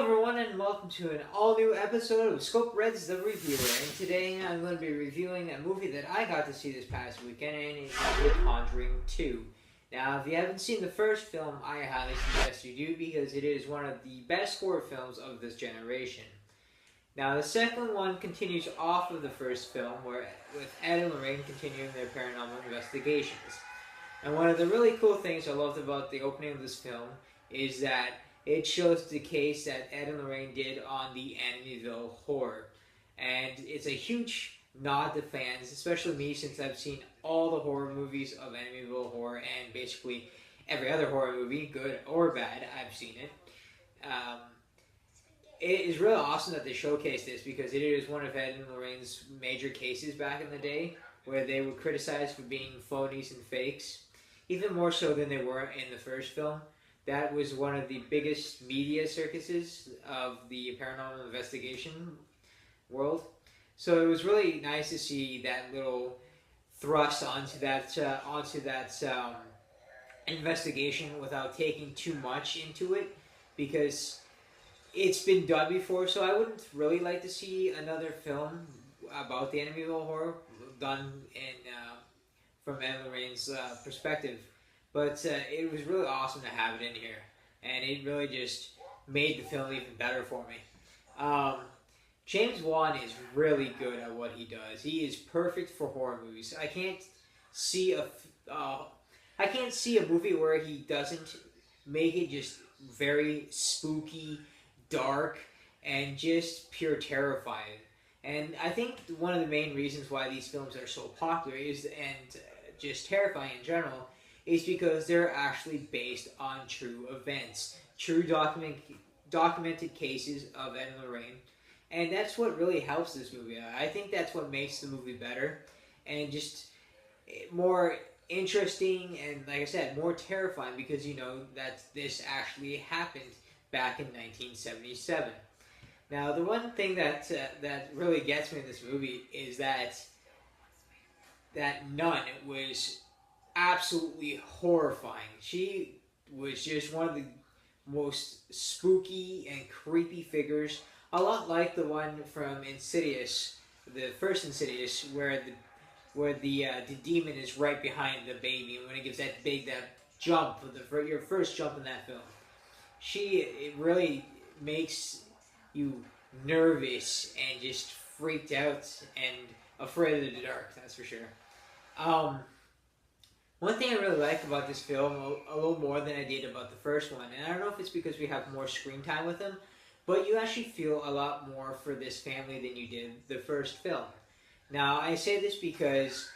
everyone, and welcome to an all-new episode of Scope Red's The Reviewer. And today I'm going to be reviewing a movie that I got to see this past weekend, and it's The Conjuring 2. Now, if you haven't seen the first film, I highly suggest you do, because it is one of the best horror films of this generation. Now, the second one continues off of the first film, with Ed and Lorraine continuing their paranormal investigations. And one of the really cool things I loved about the opening of this film is that it shows the case that Ed and Lorraine did on the Amityville Horror. And it's a huge nod to fans, especially me, since I've seen all the horror movies of Amityville Horror, and basically every other horror movie, good or bad, I've seen it. It is really awesome that they showcase this, because it is one of Ed and Lorraine's major cases back in the day, where they were criticized for being phonies and fakes, even more so than they were in the first film. That was one of the biggest media circuses of the paranormal investigation world. So it was really nice to see that little thrust onto that investigation without taking too much into it, because it's been done before. So I wouldn't really like to see another film about the Amityville Horror done from Ed and Lorraine's perspective. But it was really awesome to have it in here, and it really just made the film even better for me. James Wan is really good at what he does. He is perfect for horror movies. I can't see a movie where he doesn't make it just very spooky, dark, and just pure terrifying. And I think one of the main reasons why these films are so popular and just terrifying in general, is because they're actually based on true events, true documented cases of Ed and Lorraine, and that's what really helps this movie. I think that's what makes the movie better, and just more interesting, and like I said, more terrifying, because you know that this actually happened back in 1977. Now, the one thing that really gets me in this movie is that nun was absolutely horrifying. She was just one of the most spooky and creepy figures, a lot like the one from Insidious, the first Insidious, where the demon is right behind the baby, and when it gives that jump, your first jump in that film, it really makes you nervous and just freaked out and afraid of the dark. That's for sure. One thing I really like about this film, a little more than I did about the first one, and I don't know if it's because we have more screen time with them, but you actually feel a lot more for this family than you did the first film. Now, I say this because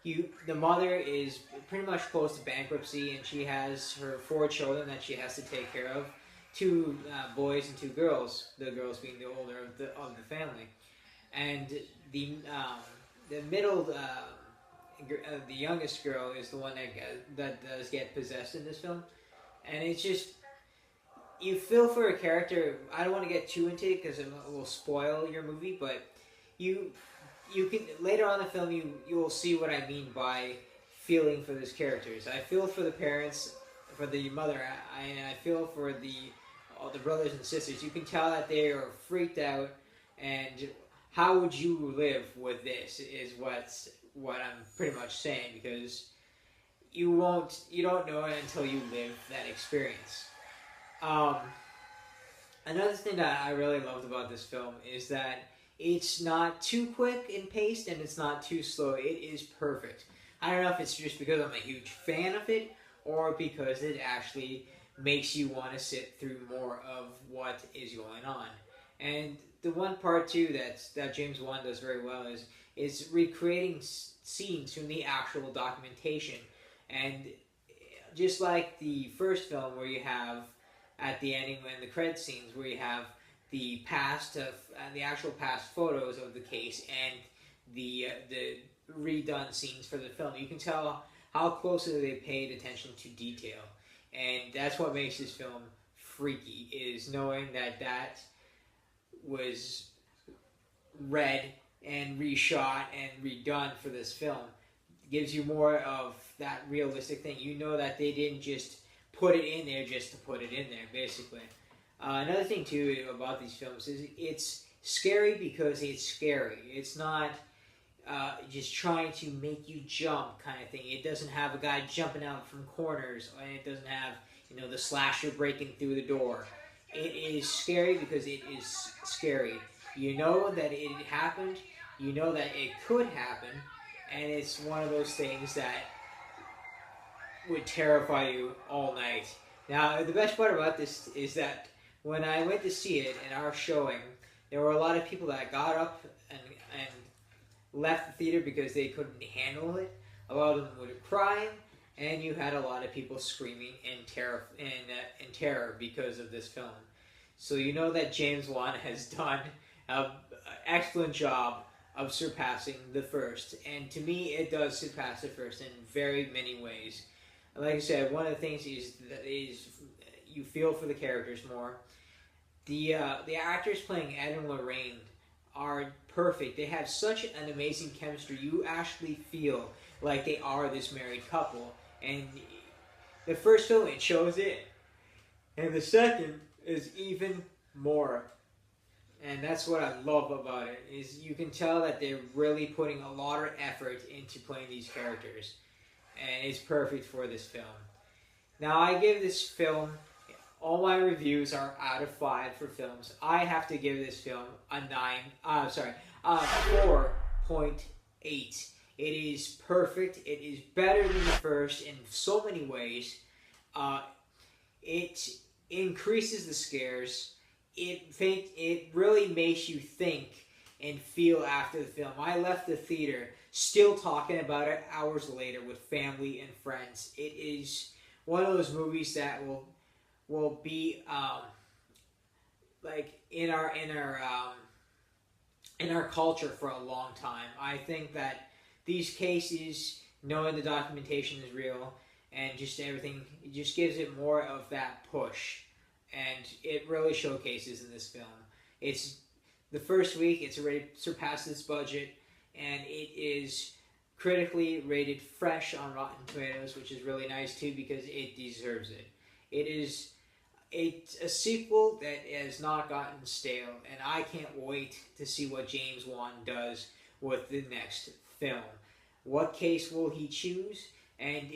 the mother is pretty much close to bankruptcy, and she has her 4 children that she has to take care of, 2 boys and 2 girls, the girls being the older of the family. And the middle... the youngest girl is the one that does get possessed in this film, and it's just, you feel for a character. I don't want to get too into it because it will spoil your movie, but you can later on in the film you will see what I mean by feeling for these characters. I feel for the parents, for the mother, and I feel for all the brothers and sisters. You can tell that they are freaked out, and how would you live with this is what I'm pretty much saying, because you don't know it until you live that experience. Another thing that I really loved about this film is that it's not too quick in pace, and it's not too slow. It is perfect. I don't know if it's just because I'm a huge fan of it, or because it actually makes you want to sit through more of what is going on. And the one part too that James Wan does very well is recreating scenes from the actual documentation. And just like the first film, where you have at the ending, when the credit scenes, where you have the actual past photos of the case and the redone scenes for the film, you can tell how closely they paid attention to detail. And that's what makes this film freaky, is knowing that was read and reshot and redone for this film. It gives you more of that realistic thing. You know that they didn't just put it in there just to put it in there, basically. Another thing too about these films is it's scary because it's scary. It's not just trying to make you jump kind of thing. It doesn't have a guy jumping out from corners, and it doesn't have the slasher breaking through the door. It is scary because it is scary. You know that it happened. You know that it could happen, and it's one of those things that would terrify you all night. Now, the best part about this is that when I went to see it in our showing, there were a lot of people that got up and left the theater because they couldn't handle it. A lot of them were crying, and you had a lot of people screaming in terror because of this film. So you know that James Wan has done an excellent job of surpassing the first, and to me, it does surpass the first in very many ways. Like I said, one of the things is you feel for the characters more. The actors playing Ed and Lorraine are perfect. They have such an amazing chemistry. You actually feel like they are this married couple. And the first film, it shows it. And the second is even more. And that's what I love about it, is you can tell that they're really putting a lot of effort into playing these characters. And it's perfect for this film. Now, I give this film, all my reviews are out of 5 for films. I have to give this film a 4.8. It is perfect. It is better than the first in so many ways. It increases the scares. It really makes you think and feel after the film. I left the theater still talking about it hours later with family and friends. It is one of those movies that will be like in our culture for a long time. I think that these cases, knowing the documentation is real and just everything, it just gives it more of that push, and it really showcases in this film. It's the first week, it's already surpassed its budget, and it is critically rated fresh on Rotten Tomatoes, which is really nice too because it deserves it. It's a sequel that has not gotten stale, and I can't wait to see what James Wan does with the next film. What case will he choose, and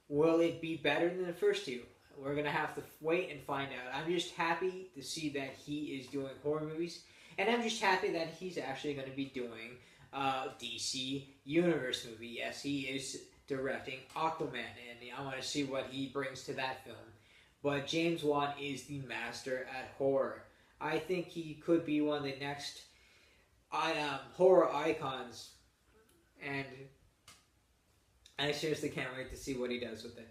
will it be better than the first two? We're going to have to wait and find out. I'm just happy to see that he is doing horror movies, and I'm just happy that he's actually going to be doing DC Universe movie. Yes, he is directing Aquaman, and I want to see what he brings to that film. But James Wan is the master at horror. I think he could be one of the next horror icons, and I seriously can't wait to see what he does with it.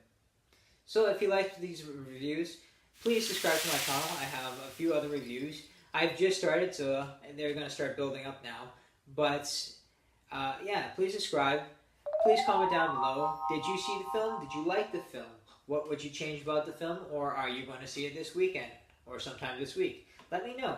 So if you liked these reviews, please subscribe to my channel. I have a few other reviews. I've just started, so they're going to start building up now. But, yeah, please subscribe. Please comment down below. Did you see the film? Did you like the film? What would you change about the film? Or are you going to see it this weekend? Or sometime this week? Let me know.